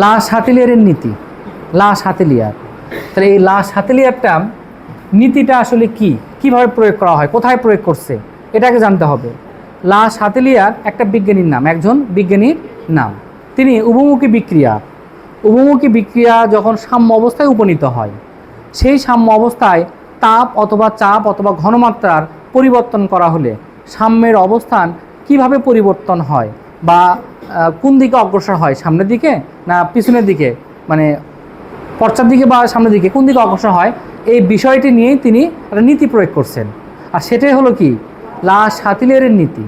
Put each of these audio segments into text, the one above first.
লা শাতেলিয়ারের নীতি, লা শাতেলিয়ার। তাহলে এই লা শাতেলিয়ারটা নীতিটা আসলে কি, কিভাবে প্রয়োগ করা হয়, কোথায় প্রয়োগ করছে, এটাকে জানতে হবে। লা শাতেলিয়ার একটা বিজ্ঞানীর নাম, একজন বিজ্ঞানীর নাম। তিনি উভমুখী বিক্রিয়া যখন সাম্য অবস্থায় উপনীত হয়, সেই সাম্য অবস্থায় তাপ অথবা চাপ অথবা ঘনমাত্রার পরিবর্তন করা হলে সাম্যের অবস্থান কিভাবে পরিবর্তন হয় বা কোন দিকে অগ্রসর হয়, সামনের দিকে না পিছনের দিকে, মানে পশ্চাৎ দিকে বা সামনের দিকে, কোন দিকে অগ্রসর হয়, এই বিষয়টি নিয়েই তিনি একটা নীতি প্রয়োগ করছেন। আর সেটাই হলো কি, লা শাতেলিয়ারের নীতি।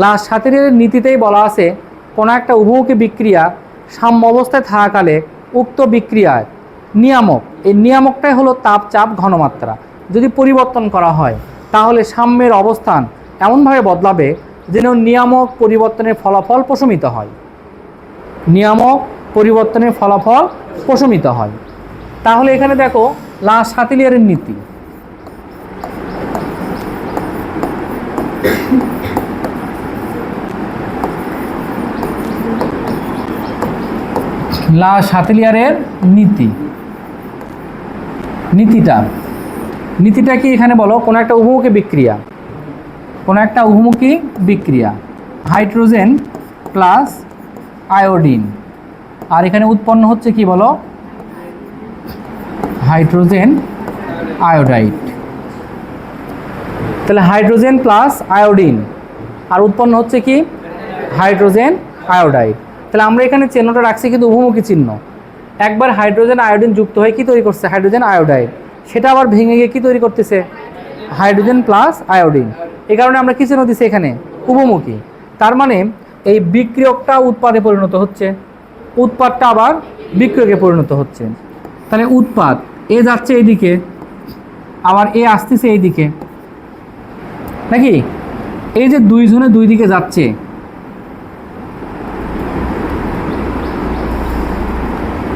লা শাতেলিয়ারের নীতিতেই বলা আছে, কোনো একটা উভমুখী বিক্রিয়া সাম্য অবস্থায় থাকাকালে উক্ত বিক্রিয়ার নিয়ামক, এই নিয়ামকটাই হলো তাপ, চাপ, ঘনমাত্রা। যদি পরিবর্তন করা হয় তাহলে সাম্যের অবস্থান এমনভাবে বদলাবে যেন নিয়ামক পরিবর্তনের ফলাফল প্রশমিত হয়, নিয়ামক পরিবর্তনের ফলাফল প্রশমিত হয়। তাহলে এখানে দেখো লা শাতেলিয়ারের নীতি, লা শাতেলিয়ারের নীতিটা কি এখানে বলো, কোনো একটা উভমুখী বিক্রিয়া হাইড্রোজেন প্লাস আয়োডিন, আর এখানে উৎপন্ন হচ্ছে কি বলো, হাইড্রোজেন আয়োডাইড। তাহলে হাইড্রোজেন প্লাস আয়োডিন আর উৎপন্ন হচ্ছে কি, হাইড্রোজেন আয়োডাইড। তাহলে আমরা এখানে চিহ্নটা রাখছি কিন্তু উভমুখী চিহ্ন। একবার হাইড্রোজেন আয়োডিন যুক্ত হয়ে কি তৈরি করছে, হাইড্রোজেন আয়োডাইড, সেটা আবার ভেঙে গিয়ে কি তৈরি করতেছে, হাইড্রোজেন প্লাস আয়োডিন। এই কারণে আমরা কি চিহ্ন দিচ্ছি এখানে, উভমুখী। তার মানে এই বিক্রিয়কটা উৎপাদে পরিণত হচ্ছে, উৎপাদটা আবার বিক্রিয়কে পরিণত হচ্ছে। তাহলে উৎপাদ এ যাচ্ছে এইদিকে, আবার এ আসতেছে এইদিকে, নাকি? এই যে দুইজনে দুই দিকে যাচ্ছে,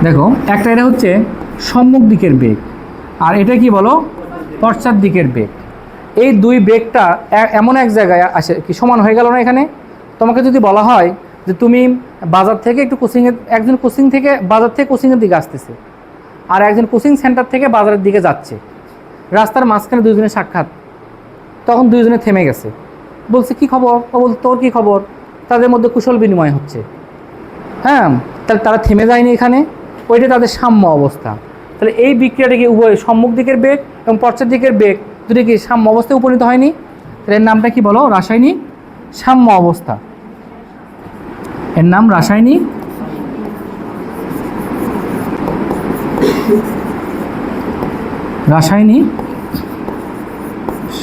দেখো একটা এটা হচ্ছে সম্মুখ দিকের বেগ, আর এটা কি বলো, পশ্চাৎ দিকের বেগ। এই দুই বেগটা এমন এক জায়গায় আসে কি সমান হয়ে গেল না? এখানে তোমাকে যদি বলা হয় যে তুমি বাজার থেকে একটু কোচিংয়ে, একজন কোচিং থেকে বাজার থেকে কোচিংয়ের দিকে আসতেছে, আর একজন কোচিং সেন্টার থেকে বাজারের দিকে যাচ্ছে, রাস্তার মাঝখানে দুইজনের সাক্ষাৎ, তখন দুইজনে থেমে গেছে, বলছে কি খবর, ও বল তোর কি খবর, তাদের মধ্যে কুশল বিনিময় হচ্ছে। হ্যাঁ, তাহলে তারা থেমে যায়নি এখানে, ওইটা তাদের সাম্য অবস্থা। তাহলে এই বিক্রিয়াটাকে উভয় সম্মুখ দিকের বেগ এবং পশ্চাৎ দিকের বেগ দুটি কি সাম্য অবস্থায় উপনীত হয়নি? তাহলে এর নামটা কি বলো, রাসায়নিক সাম্য অবস্থা। এর নাম রাসায়নিক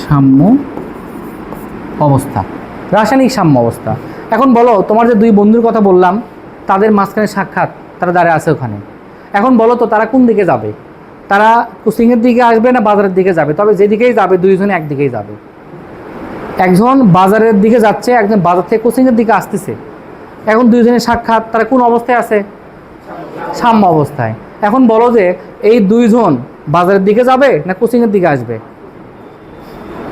সাম্য অবস্থা, রাসায়নিক সাম্য অবস্থা। এখন বলো, তোমার যে দুই বন্ধুর কথা বললাম, তাদের মাঝখানে সাক্ষাৎ, তারা দাঁড়িয়ে আছে ওখানে। এখন বলো তো তারা কোন দিকে যাবে, তারা কোচিংয়ের দিকে আসবে না বাজারের দিকে যাবে? তবে যেদিকেই যাবে দুইজনে একদিকেই যাবে। একজন বাজারের দিকে যাচ্ছে, একজন বাজার থেকে কোচিংয়ের দিকে আসতেছে। এখন দুইজনের সাক্ষাৎ, তারা কোন অবস্থায় আছে, সাম্য অবস্থায়। এখন বলো যে এই দুইজন বাজারের দিকে যাবে না কোচিংয়ের দিকে আসবে?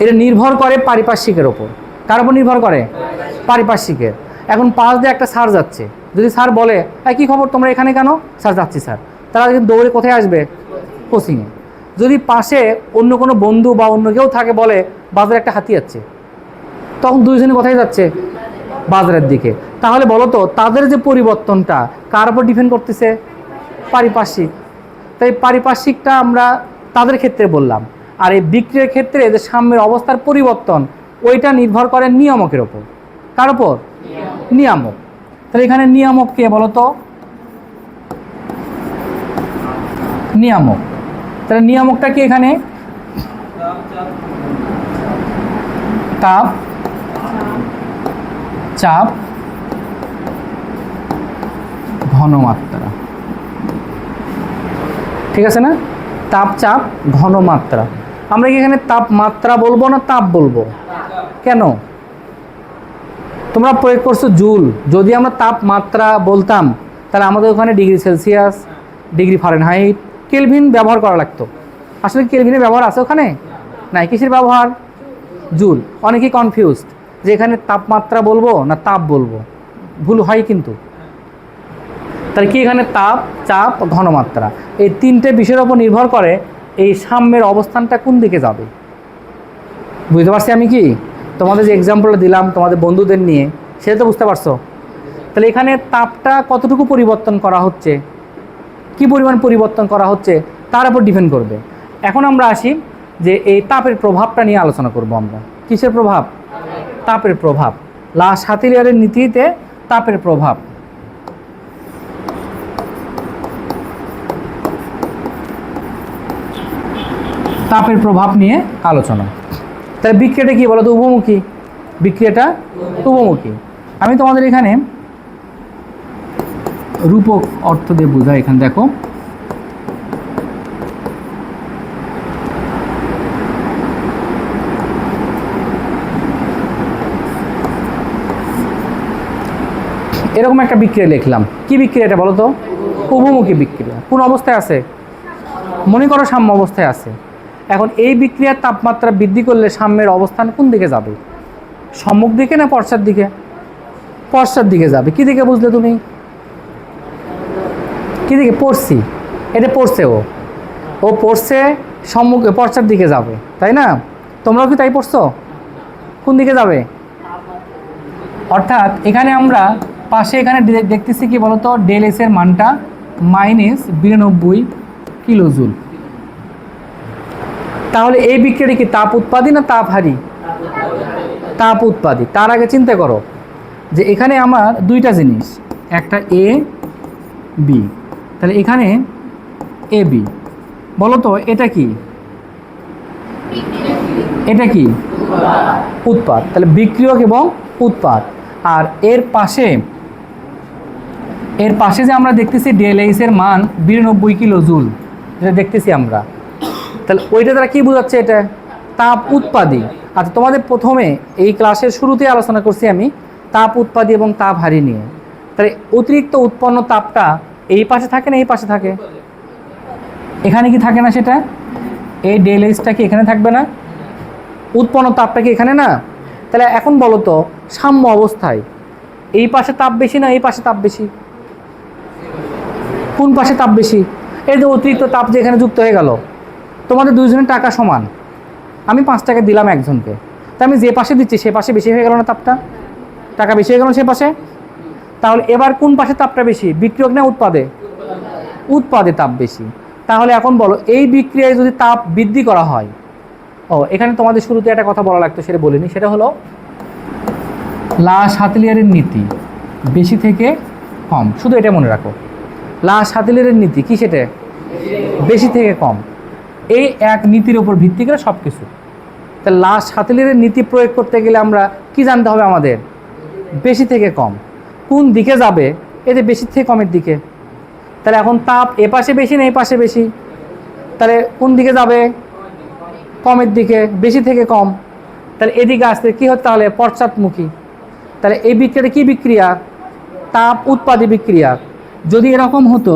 এটা নির্ভর করে পারিপার্শ্বিকের ওপর। কার উপর নির্ভর করে? পারিপার্শ্বিকের। এখন পাশ দিয়ে একটা স্যার যাচ্ছে, যদি স্যার বলে কি খবর তোমরা এখানে কেন, স্যার যাচ্ছি স্যার, তারা কিন্তু দৌড়ে কোথায় আসবে, কোচিংয়ে। যদি পাশে অন্য কোনো বন্ধু বা অন্য কেউ থাকে, বলে বাজারে একটা হাতি যাচ্ছে, তখন দুইজনে কোথায় যাচ্ছে, বাজারের দিকে। তাহলে বলো তো তাদের যে পরিবর্তনটা কার উপর ডিপেন্ড করতেছে, পারিপার্শ্বিক। তাই পারিপার্শ্বিকটা আমরা তাদের ক্ষেত্রে বললাম, আর এই বিক্রিয়ার ক্ষেত্রে যে সাম্যের অবস্থার পরিবর্তন, ওইটা নির্ভর করে নিয়ামকের ওপর। কার ওপর? নিয়ামক। তাহলে এখানে নিয়ামক কে বলো তো, নিয়ামক। তাহলে নিয়ামকটা কি এখানে, তাপ, চাপ, ঘনমাত্রা। ঠিক আছে না? তাপ, চাপ, ঘনমাত্রা। আমরা কি এখানে তাপমাত্রা বলবো না তাপ বলবো? কেন? তোমরা প্রয়োগ করছো জুল। যদি আমরা তাপমাত্রা বলতাম তাহলে আমাদের ওখানে degree Celsius, degree Fahrenheit, kelvin ব্যবহার করা লাগতো। আসলে কেলভিনের ব্যবহার আছে ওখানে? নাই। কিসের ব্যবহার? জুল। অনেকেই কনফিউজড যে এখানে তাপমাত্রা বলবো না তাপ বলবো, ভুল হয় কিন্তু। তাহলে কি এখানে তাপ, চাপ, ঘনমাত্রা এই তিনটে বিষয়ের উপর নির্ভর করে এই সাম্যের অবস্থানটা কোন দিকে যাবে। বুঝতে পারছি আমি কি? তোমাদের যে এক্সাম্পলটা দিলাম তোমাদের বন্ধুদের নিয়ে, সেটা তো বুঝতে পারছো। তাহলে এখানে তাপটা কতটুকু পরিবর্তন করা হচ্ছে, কি পরিমাণ পরিবর্তন করা হচ্ছে তার উপর ডিপেন্ড করবে। এখন আমরা আসি যে এই তাপের প্রভাবটা নিয়ে আলোচনা করব আমরা। কিসের প্রভাব? তাপের প্রভাব। লা শাতিলিয়ারের নীতিতে তাপের প্রভাব। তাপের প্রভাব নিয়ে আলোচনা। তাহলে বিক্রিয়াটা কি বলো তো? উভমুখী। বিক্রিয়াটা উভমুখী। আমি তোমাদের এখানে রূপক অর্থ দিয়ে বোঝাই। এখানে দেখো, এরকম একটা বিক্রিয়া লিখলাম। কি বিক্রিয়া এটা বলো তো? উভমুখী বিক্রিয়া। কোন অবস্থায় আছে? মনে করো সাম্য অবস্থায় আছে। এখন এই বিক্রিয়ার তাপমাত্রা বৃদ্ধি করলে সাম্যের অবস্থান কোন দিকে যাবে? সম্মুখ দিকে না পশ্চাৎ দিকে? পশ্চাৎ দিকে যাবে। কি দিকে বুঝলে তুমি? কি দিকে পড়ছি? এটা পড়ছে, ও পড়ছে সম্মুখ, পশ্চাৎ দিকে যাবে, তাই না? তোমরাও কি তাই পড়ছো? কোন দিকে যাবে? অর্থাৎ এখানে আমরা পাশে এখানে দেখতেছি কি বলতো, ডেল এস এর মানটা -92 কিলোজুল। তাহলে এই বিক্রিয়াটি কি তাপ উৎপাদী না তাপ হারি? তাপ উৎপাদী। তার আগে চিন্তা করো যে এখানে আমার দুইটা জিনিস, একটা এ বি। তাহলে এখানে এ বি, বলো তো এটা কি? এটা কি? উৎপাদ। তাহলে বিক্রিয়ক এবং উৎপাদ। আর এর পাশে যে আমরা দেখতেছি ডেল এইচ এর মান 92 কিলোজুল, যেটা দেখতেছি আমরা, তাহলে ওইটা দ্বারা কি বোঝাচ্ছে? এটা তাপ উৎপাদী। আচ্ছা, তোমাদের প্রথমে এই ক্লাসের শুরুতে আলোচনা করছি আমি তাপ উৎপাদী এবং তাপ হারি নিয়ে। তাহলে অতিরিক্ত উৎপন্ন তাপটা এই পাশে থাকে না এই পাশে থাকে? এখানে কি থাকে না সেটা? এই ডেল এইচটা কি এখানে থাকবে না? উৎপন্ন তাপটা কি এখানে না? তাহলে এখন বলো তো, সাম্য অবস্থায় এই পাশে তাপ বেশি না এই পাশে তাপ বেশি? কোন পাশে তাপ বেশি? এই যে অতিরিক্ত তাপ যে এখানে যুক্ত হয়ে গেল। তোমাদের দুইজনের টাকা সমান, আমি 5 টাকা দিলাম একজনকে, তা আমি যে পাশে দিচ্ছি সে পাশে বেশি হয়ে গেল না তাপটা? টাকা বেশি হয়ে গেল সে পাশে। তাহলে এবার কোন পাশে তাপটা বেশি, বিক্রিয়ক না উৎপাদে? উৎপাদে তাপ বেশি। তাহলে এখন বলো, এই বিক্রিয়ায় যদি তাপ বৃদ্ধি করা হয়, এখানে তোমাদের শুরুতে একটা কথা বলা লাগতো, সেটা বলিনি। সেটা হলো লা শাতিলিয়ারের নীতি, বেশি থেকে কম। শুধু এটা মনে রাখো, লা শাতিলিয়ারের নীতি কি? সেটা বেশি থেকে কম। এই এক নীতির উপর ভিত্তি করে সব কিছু। তাহলে লা শাতিলিয়ারের নীতি প্রয়োগ করতে গেলে আমরা কি জানতে হবে? আমাদের বেশি থেকে কম কোন দিকে যাবে? এতে বেশি থেকে কমের দিকে। তাহলে এখন তাপ এ পাশে বেশি না এই পাশে বেশি? তাহলে কোন দিকে যাবে? কমের দিকে। বেশি থেকে কম, তাহলে এদিকে আসতে কী হচ্ছে? তাহলে পশ্চাৎমুখী। তাহলে এই বিক্রিয়াটা কী বিক্রিয়া? তাপ উৎপাদী বিক্রিয়া। যদি এরকম হতো,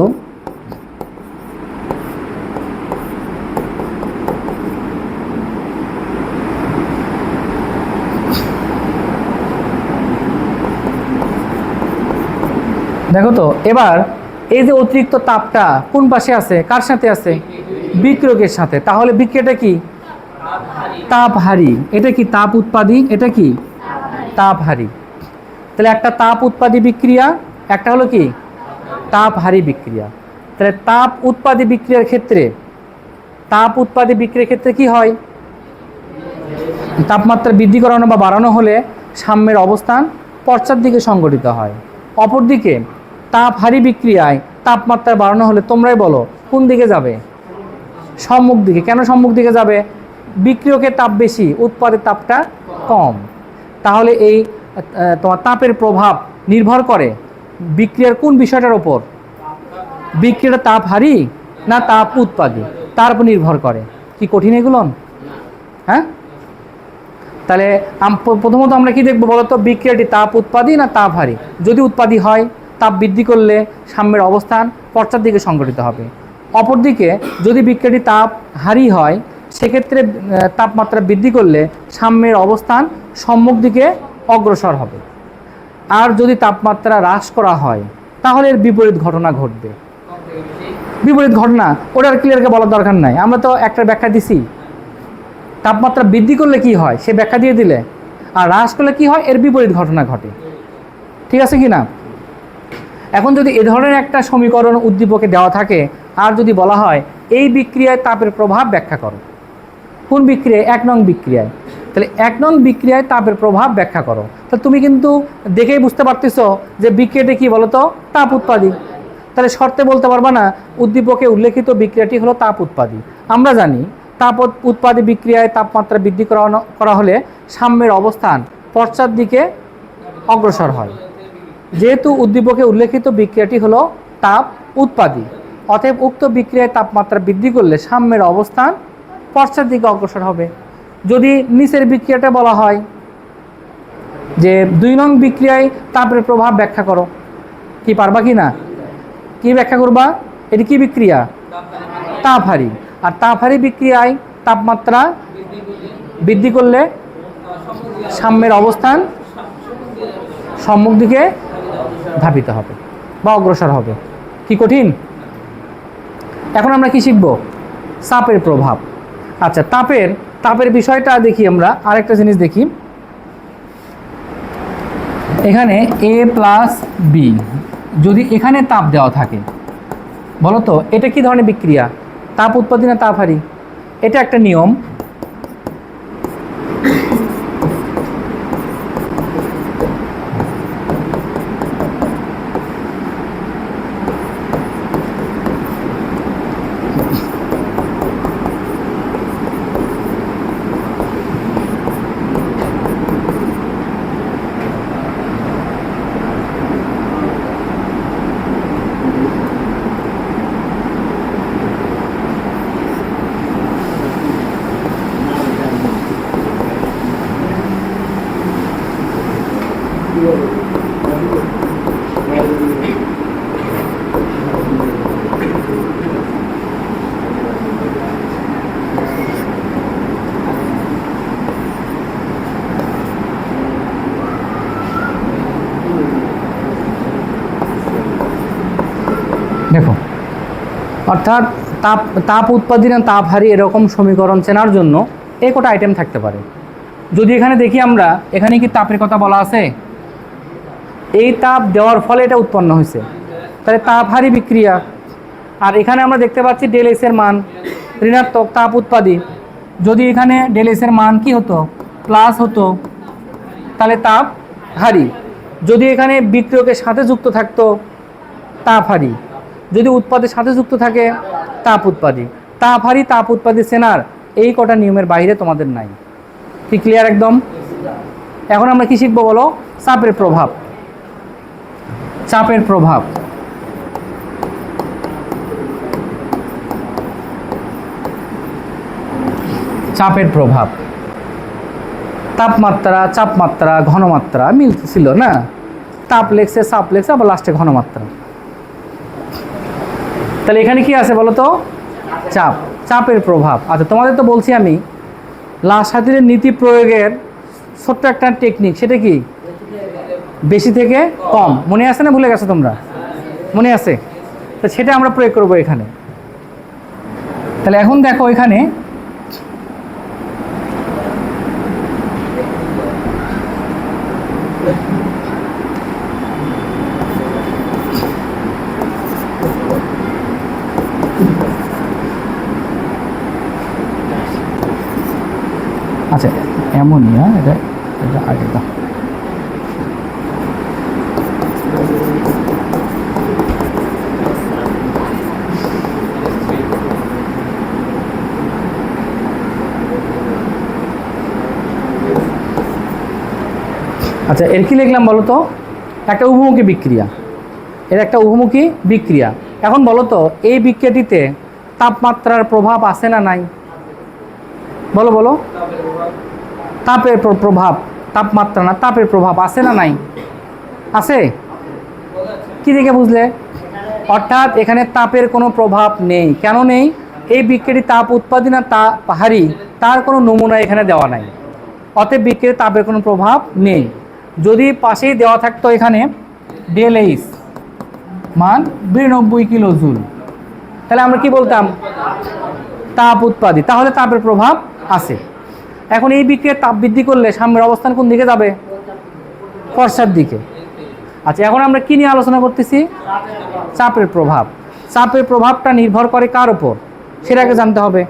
দেখো তো এবার এই যে অতিরিক্ত তাপটা কোন পাশে আছে? কার সাথে আছে? বিক্রিয়কের সাথে। তাহলে বিক্রিয়াটা কি? তাপ হারি। এটা কি তাপ উৎপাদী? এটা কি তাপ হারি। তাহলে একটা তাপ উৎপাদী বিক্রিয়া, একটা হলো কি তাপ হারি বিক্রিয়া। তাহলে তাপ উৎপাদী বিক্রিয়ার ক্ষেত্রে কি হয়? তাপমাত্রা বৃদ্ধি করানো বা বাড়ানো হলে সাম্যের অবস্থান পশ্চাৎ দিকে সংঘটিত হয়। অপরদিকে তাপ হারি বিক্রিয়ায় তাপমাত্রা বাড়ানো হলে তোমরাই বলো কোন দিকে যাবে? সম্মুখ দিকে। কেন সম্মুখ দিকে যাবে? বিক্রিয়কের তাপ বেশি, উৎপাদের তাপটা কম। তাহলে এই তোমার তাপের প্রভাব নির্ভর করে বিক্রিয়ার কোন বিষয়টার ওপর? বিক্রিয়াটা তাপ হারি না তাপ উৎপাদী, তার উপর নির্ভর করে। কি কঠিন এগুলো? হ্যাঁ, তাহলে প্রথমত আমরা কি দেখবো বলতো? বিক্রিয়াটি তাপ উৎপাদী না তাপ হারি। যদি উৎপাদী হয়, তাপ বৃদ্ধি করলে সাম্যের অবস্থান পশ্চাৎ দিকে সংঘটিত হবে। অপরদিকে যদি বিক্রিয়াটি তাপ হারি হয়, সেক্ষেত্রে তাপমাত্রা বৃদ্ধি করলে সাম্যের অবস্থান সম্মুখ দিকে অগ্রসর হবে। আর যদি তাপমাত্রা হ্রাস করা হয়, তাহলে এর বিপরীত ঘটনা ঘটবে। বিপরীত ঘটনা ওটার ক্লিয়ারকে বলার দরকার নাই, আমরা তো একটা ব্যাখ্যা দিছি। তাপমাত্রা বৃদ্ধি করলে কি হয় সে ব্যাখ্যা দিয়ে দিলে, আর হ্রাস করলে কি হয় এর বিপরীত ঘটনা ঘটে। ঠিক আছে কি না? এখন যদি এ ধরনের একটা সমীকরণ উদ্দীপকে দেওয়া থাকে, আর যদি বলা হয় এই বিক্রিয়ায় তাপের প্রভাব ব্যাখ্যা করো, কোন বিক্রিয়ায়? 1 নং বিক্রিয়ায়। তাহলে 1 নং বিক্রিয়ায় তাপের প্রভাব ব্যাখ্যা করো, তাহলে তুমি কিন্তু দেখেই বুঝতে পারতেছো যে বিক্রিয়াটি কি বলো তো? তাপ উৎপাদী। তাহলে শর্তে বলতে পারবা না উদ্দীপকে উল্লেখিত বিক্রিয়াটি হলো তাপ উৎপাদী। আমরা জানি তাপ উৎপাদী বিক্রিয়ায় তাপমাত্রা বৃদ্ধি করা হলে সাম্যের অবস্থান পশ্চাৎ দিকে অগ্রসর হয়। যেহেতু উদ্দীপকে উল্লেখিত বিক্রিয়াটি হলো তাপ উৎপাদী, অতএব উক্ত বিক্রিয়ায় তাপমাত্রা বৃদ্ধি করলে সাম্যের অবস্থান পশ্চাৎ দিকে অগ্রসর হবে। যদি নিচের বিক্রিয়াটা বলা হয় যে 2 নং বিক্রিয়ায় তাপের প্রভাব ব্যাখ্যা করো, কি পারবা কি না? কি ব্যাখ্যা করবা? এটি কি বিক্রিয়া? তাপহারী। আর তাপহারী বিক্রিয়ায় তাপমাত্রা বৃদ্ধি করলে সাম্যের অবস্থান সম্মুখ দিকে ধাবিত হবে বা অগ্রসর হবে। কি কঠিন? এখন আমরা কি শিখব? চাপের প্রভাব। আচ্ছা, তাপের বিষয়টা দেখি আমরা। আরেকটা জিনিস দেখি, এখানে a প্লাস বি, যদি এখানে তাপ দেওয়া থাকে, বলো তো এটা কি ধরনের বিক্রিয়া? তাপ উৎপাদী না তাপহারী? এটা একটা নিয়ম। দেখো, অর্থাৎ তাপ উৎপাদী না তাপহারী এরকম সমীকরণ চেনার জন্য এই কটা আইটেম থাকতে পারে। যদি এখানে দেখি আমরা, এখানে কি তাপের কথা বলা আছে? এই তাপ দেওয়ার ফলে এটা উৎপন্ন হয়েছে, তাহলে তাপহারী বিক্রিয়া। আর এখানে আমরা দেখতে পাচ্ছি ডেল এস এর মান ঋণাত্মক, তাপ উৎপাদী। যদি এখানে ডেল এস এর মান কি হতো? প্লাস হতো, তাহলে তাপহারী। যদি এখানে বিক্রিয়কের সাথে যুক্ত থাকতো তাপহারী, যদি উৎপাদের সাথে যুক্ত থাকে তাপ উৎপাদী। তাপহারী তাপ উৎপাদী চেনার এই কটা নিয়মের বাইরে তোমাদের নাই। কি ক্লিয়ার একদম? এখন আমরা কি শিখবো বলো? চাপের প্রভাব। চাপের প্রভাব। চাপের প্রভাব। তাপমাত্রা, চাপমাত্রা, ঘনমাত্রা মিল ছিল না? তাপ লেখছে, চাপ লেখছে, আবার লাস্টে ঘনমাত্রা। তাহলে এখানে কি আছে বলো তো? চাপ, চাপের প্রভাব। আচ্ছা, তোমাদের তো বলছি আমি লাসাতিরের নীতি প্রয়োগের ছোট্ট একটা টেকনিক, সেটা কি? বেশি থেকে কম। মনে আছে না ভুলে গেছো তোমরা? মনে আছে? তো সেটা আমরা প্রয়োগ করব এখানে। তাহলে এখন দেখো এখানে আচ্ছা অ্যামোনিয়া, এটা আগে দাও। আচ্ছা, এর কি লিখলাম বলো তো? একটা উভমুখী বিক্রিয়া, এর একটা উভমুখী বিক্রিয়া। এখন বলো তো এই বিক্রিয়াটিতে তাপমাত্রার প্রভাব আছে না নাই? বলো বলো। তাপের প্রভাব, তাপমাত্রা না তাপের প্রভাব আছে না নাই? আছে। কি দেখে বুঝলে? অর্থাৎ এখানে তাপের কোনো প্রভাব নেই। কেন নেই? এই বিক্রিয়াটি তাপ উৎপাদী না তাপহারী তার কোনো নমুনা এখানে দেওয়া নাই, অতএব বিক্রিয়ায় তাপের কোনো প্রভাব নেই। যদি পাশেই দেওয়া থাকতো এখানে ডেল এইচ, মান 92 কিলো জুল। তাহলে আমরা কি বলতাম? তাপ উৎপাদিত। তাহলে তাপের প্রভাব আছে। এখন এই বিক্রিয়ার তাপ বৃদ্ধি করলে সাম্যের অবস্থান কোন দিকে যাবে? ফর্সার দিকে। আচ্ছা, এখন আমরা কি নিয়ে আলোচনা করতেছি? চাপের প্রভাব। চাপের প্রভাবটা নির্ভর করে কার উপর সেটাকে জানতে হবে।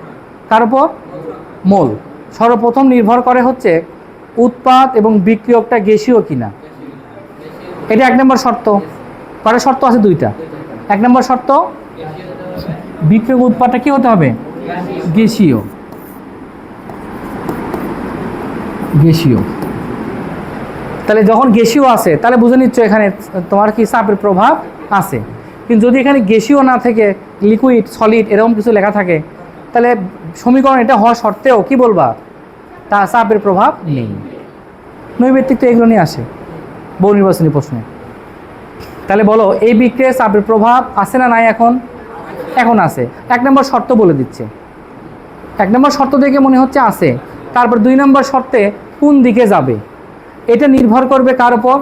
কার উপর? মোল। সর্বপ্রথম নির্ভর করে হচ্ছে উৎপাদ এবং বিক্রিয়কটা গ্যাসীয় কিনা। এটা 1 নম্বর শর্ত। পরে শর্ত আছে 2টা। 1 নম্বর শর্ত, বিক্রিয়ক উৎপাদটা কি হতে হবে? গ্যাসীয়। গ্যাসীয়। তাহলে যখন গ্যাসীয় আছে তাহলে বুঝে নিচ্ছ এখানে তোমার কি চাপের প্রভাব আছে। কিন্তু যদি এখানে গ্যাসীয় না থেকে লিকুইড, সলিড এরকম কিছু লেখা থাকে তাহলে সমীকরণ এটা হওয়া সত্ত্বেও কি বলবা? তা চাপের প্রভাব নেই। নৈমিত্তিক তো এগুলো নিয়ে আসে বহু নির্বাচনী প্রশ্নে। তাহলে বলো এই বিক্রিয়ায় চাপের প্রভাব আছে না নাই? এখন আছে। 1 নম্বর শর্ত বলে দিচ্ছে। 1 নম্বর শর্ত দেখে মনে হচ্ছে আছে। তারপর 2 নম্বর শর্তে কোন দিকে যাবে এটা নির্ভর করবে কার উপর?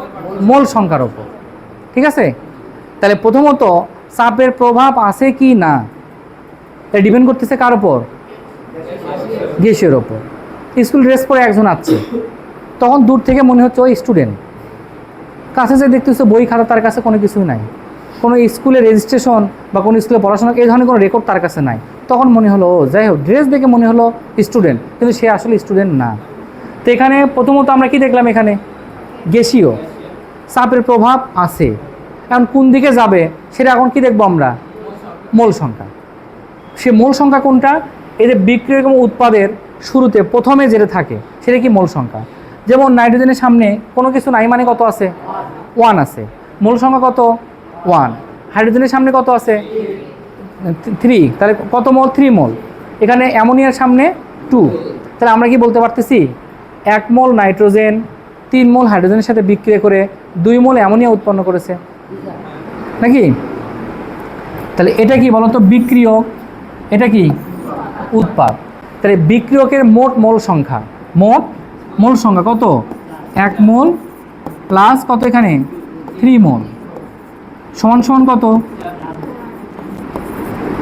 মোল সংখ্যার উপর। ঠিক আছে? তাহলে প্রথমত চাপের প্রভাব আছে কি না এটা ডিপেন্ড করতেছে কার উপর? গ্যাসের ওপর। স্কুল ড্রেস পরে একজন আছে, তখন দূর থেকে মনে হচ্ছে ওই স্টুডেন্ট। কাছে যে দেখতেছে বই খাতা তার কাছে কোনো কিছুই নাই, কোনো স্কুলের রেজিস্ট্রেশন বা কোনো স্কুলে পড়াশোনা এই ধরনের কোনো রেকর্ড তার কাছে নাই। তখন মনে হলো ও যাই হোক, ড্রেস দেখে মনে হলো স্টুডেন্ট, কিন্তু সে আসলে স্টুডেন্ট না। তো এখানে প্রথমত আমরা কি দেখলাম? এখানে গ্যাসীয়, চাপের প্রভাব আছে। এখন কোন দিকে যাবে সেটা এখন কি দেখবো আমরা? মোল সংখ্যা। সে মোল সংখ্যা কোনটা? এই যে বিক্রিয়ক এবং উৎপাদের শুরুতে প্রথমে যেটা থাকে সেটা কি? মোল সংখ্যা। যেমন নাইট্রোজেনের সামনে কোনো কিছু নাই মানে কত আছে? 1 আছে। মোল সংখ্যা কত? 1। হাইড্রোজেনের সামনে কত আছে? 3। তাহলে কত মোল? 3 মোল। এখানে অ্যামোনিয়ার সামনে 2। তাহলে আমরা কি বলতে পারতেছি? 1 মোল নাইট্রোজেন 3 মোল হাইড্রোজেনের সাথে বিক্রিয়া করে 2 মোল অ্যামোনিয়া উৎপন্ন করেছে নাকি? তাহলে এটা কি বলতো? বিক্রিয়ক। এটা কি? উৎপাদ। তাহলে বিক্রিয়কের মোট মোল সংখ্যা, মোট মোল সংখ্যা কত? 1 মোল প্লাস কত এখানে? 3 মোল সমান সমান কত?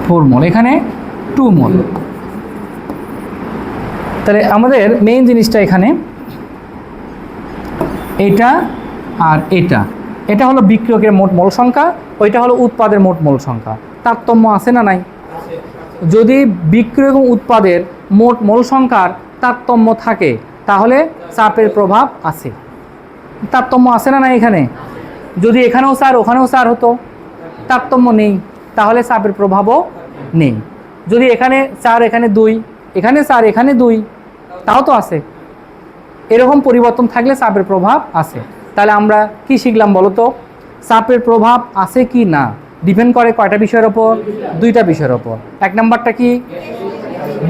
4 মোল। এখানে 2 মোল। তাহলে আমাদের মেইন জিনিসটা এখানে এটা আর এটা হলো বিক্রিয়কের মোট মোল সংখ্যা, ওইটা হলো উৎপাদের মোট মোল সংখ্যা। তারতম্য আছে না নাই? যদি বিক্রিয়ক এবং উৎপাদের মোট মোল সংখ্যার তারতম্য থাকে তাহলে চাপের প্রভাব আছে। তারতম্য আছে না নাই? এখানে যদি এখানেও 4 ওখানেও 4 হতো, তারতম্য নেই, তাহলে চাপের প্রভাবও নেই। যদি এখানে 4 এখানে 2, এখানে 4 এখানে 2, তাও তো আছে। এরকম পরিবর্তন থাকলে চাপের প্রভাব আছে। তাহলে আমরা কি শিখলাম বলো তো? চাপের প্রভাব আছে কি না ডিপেন্ড করে কয়টা বিষয়ের ওপর? 2টা বিষয়ের ওপর। 1 নাম্বারটা কি?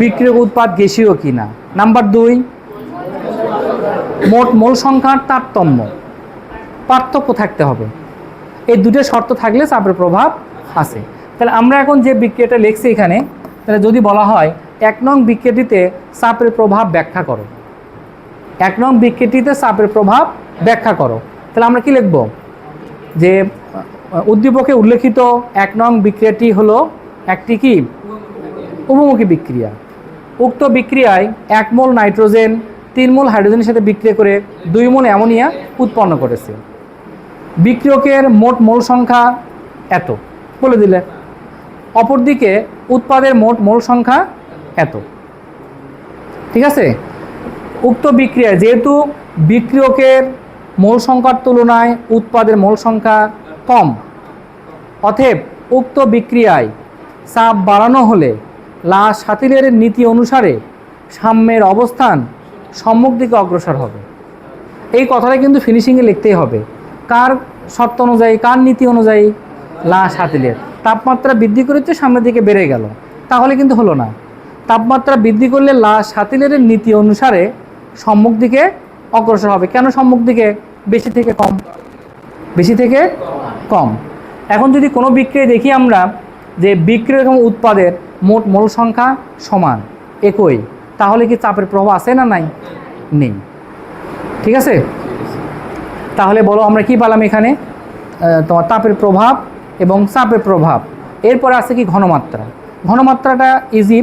বিক্রিয়ক উৎপাদ গ্যাসীয় কি না। নাম্বার 2, মোট মোল সংখ্যার তারতম্য, পার্থক্য থাকতে হবে। এই 2টা শর্ত থাকলে চাপের প্রভাব আছে। তাহলে আমরা এখন যে বিক্রিয়াটা লিখছি এখানে, তাহলে যদি বলা হয় 1 নং বিক্রিয়াটিতে চাপের প্রভাব ব্যাখ্যা করো, 1 নং বিক্রিয়াটিতে চাপের প্রভাব ব্যাখ্যা করো, তাহলে আমরা কি লিখব? যে উদ্দীপকে উল্লেখিত 1 নং বিক্রিয়াটি হলো একটি কি? উপমুখী বিক্রিয়া। উক্ত বিক্রিয়ায় 1 মোল নাইট্রোজেন 3 মোল হাইড্রোজেনের সাথে বিক্রিয়া করে 2 মোল অ্যামোনিয়া উৎপন্ন করেছে। বিক্রিয়কের মোট মোল সংখ্যা এত বলে দিলে, অপরদিকে উৎপাদের মোট মোল সংখ্যা এত। ঠিক আছে? উক্ত বিক্রিয়ায় যেহেতু বিক্রিয়কের মোল সংখ্যার তুলনায় উৎপাদের মোল সংখ্যা কম, অতএব উক্ত বিক্রিয়ায় চাপ বাড়ানো হলে লাস হাতিলের নীতি অনুসারে সাম্যের অবস্থান সম্মুখ দিকে অগ্রসর হবে। এই কথাটা কিন্তু ফিনিশিংয়ে লিখতেই হবে। কার শর্ত অনুযায়ী, কার নীতি অনুযায়ী? লাস হাতিলের। তাপমাত্রা বৃদ্ধি করেছে, সামনের দিকে বেড়ে গেল, তাহলে কিন্তু হলো না। তাপমাত্রা বৃদ্ধি করলে লাস হাতিলের নীতি অনুসারে সম্মুখ দিকে অগ্রসর হবে। কেন সম্মুখ দিকে? বেশি থেকে কম, বেশি থেকে কম। এখন যদি কোনো বিক্রিয়া দেখি আমরা যে বিক্রিয়া এবং উৎপাদের মোট মোল সংখ্যা সমান, একই, তাহলে কি চাপের প্রভাব আছে না নাই? নেই। ঠিক আছে? তাহলে বলো আমরা কি পেলাম এখানে? তোমার তাপের প্রভাব এবং চাপের প্রভাব। এরপরে আছে কি ঘনমাত্রা। ঘনমাত্রাটা ইজি,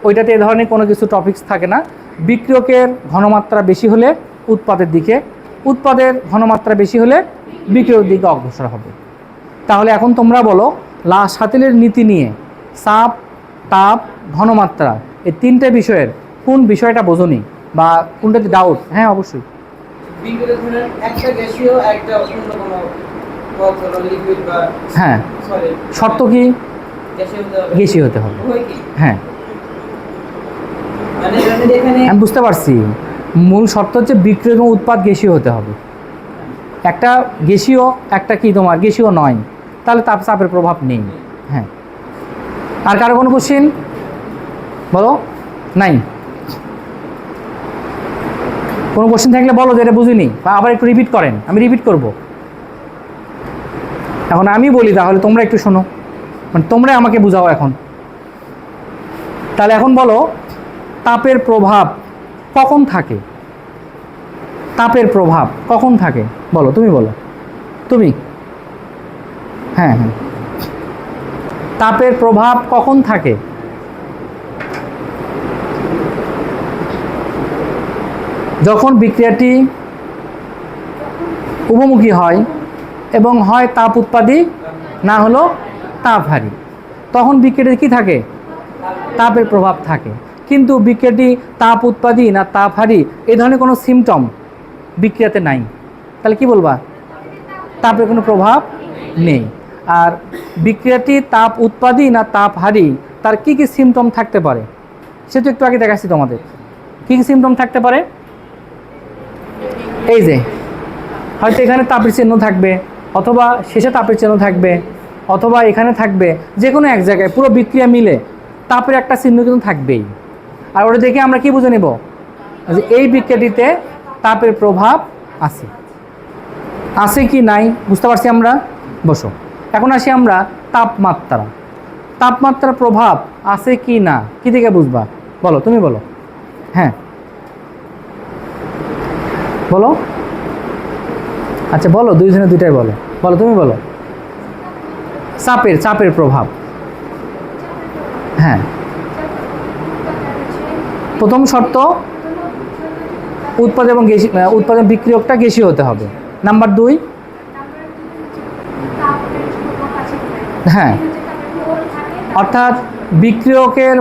ওইটাতে এ ধরনের কোনো কিছু টপিকস থাকে না। বিক্রিয়কের ঘনমাত্রা বেশি হলে উৎপাদের দিকে, উৎপাদের ঘনমাত্রা বেশি হলে বিক্রিয়কের দিকে অগ্রসর হবে। তাহলে এখন তোমরা বলো শাতিলের নীতি নিয়ে চাপ, তাপ, ঘনমাত্রা এই তিনটে বিষয়ের কোন বিষয়টা বোঝোনি বা কোনটাতে ডাউট? হ্যাঁ অবশ্যই। হ্যাঁ, শর্ত কি? গ্যাসীয় হতে হবে। হ্যাঁ, আমি বুঝতে পারছি। মূল শর্ত হচ্ছে বিক্রিয়ক এবং উৎপাদ গ্যাসীয় হতে হবে। একটা গ্যাসীয়, একটা কি তোমার গ্যাসীয় নয়, তাহলে চাপের প্রভাব নেই। হ্যাঁ, আর কারো কোনো কোশ্চেন বলো? নাই? কোনো কোশ্চেন থাকলে বলো যে এটা বুঝিনি, বা আবার একটু রিপিট করেন, আমি রিপিট করব। এখন আমি বলি, তাহলে তোমরা একটু শোনো, মানে তোমরাই আমাকে বুঝাও এখন। তাহলে এখন বলো তাপের প্রভাব কখন থাকে? তাপের প্রভাব কখন থাকে বলো, তুমি বলো, তুমি। হ্যাঁ হ্যাঁ, তাপের প্রভাব কখন থাকে? যখন বিক্রিয়াটি উভমুখী হয় এবং হয় তাপ উৎপাদী, না হলো তাপহারী, তখন বিক্রিয়াটি কি থাকে? তাপের প্রভাব থাকে। কিন্তু বিক্রিয়াটি তাপ উৎপাদী না তাপহারী এই ধরনের কোনো সিমটম বিক্রিয়াতে নাই, তাহলে কি বলবা? তাপের কোনো প্রভাব নেই। আর বিক্রিয়াটি তাপ উৎপাদী না তাপহারী তার কি কি সিমটম থাকতে পারে সেটা একটু আগে দেখাচ্ছি তোমাদের। কি কি সিমটম থাকতে পারে? এই যে হয়তো এখানে তাপের চিহ্ন থাকবে, অথবা শেষে তাপের চিহ্ন থাকবে, অথবা এখানে থাকবে, যে কোনো এক জায়গায় পুরো বিক্রিয়া মিলে তাপের একটা চিহ্ন কিন্তু থাকবেই। আর ওটা দেখে আমরা কি বুঝে নেব যে এই বিক্রিয়াটিতে তাপের প্রভাব আছে, আছে কি নাই বুঝতে পারছি আমরা। বসো, এখন আসি আমরা তাপমাত্রা। তাপমাত্রার প্রভাব আছে কি না কি থেকে বুঝবা বলো, তুমি বলো। হ্যাঁ বলো, আচ্ছা বলো, দুইজনে দুইটাই বলো, বলো তুমি বলো। চাপের প্রভাব, হ্যাঁ প্রথম শর্ত উৎপাদন এবং উৎপাদন বিক্রিয়কটা গ্যাসীয় হতে হবে। নাম্বার 2, হ্যাঁ অর্থাৎ বিক্রিয়কের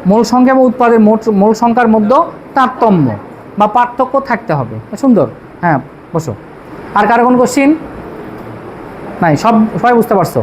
মোল সংখ্যা এবং উৎপাদের মোল সংখ্যার মধ্যে তারতম্য বা পার্থক্য থাকতে হবে। সুন্দর, হ্যাঁ বসো। আর কারো কোনো কোশ্চিন নাই? সবাই বুঝতে পারছো?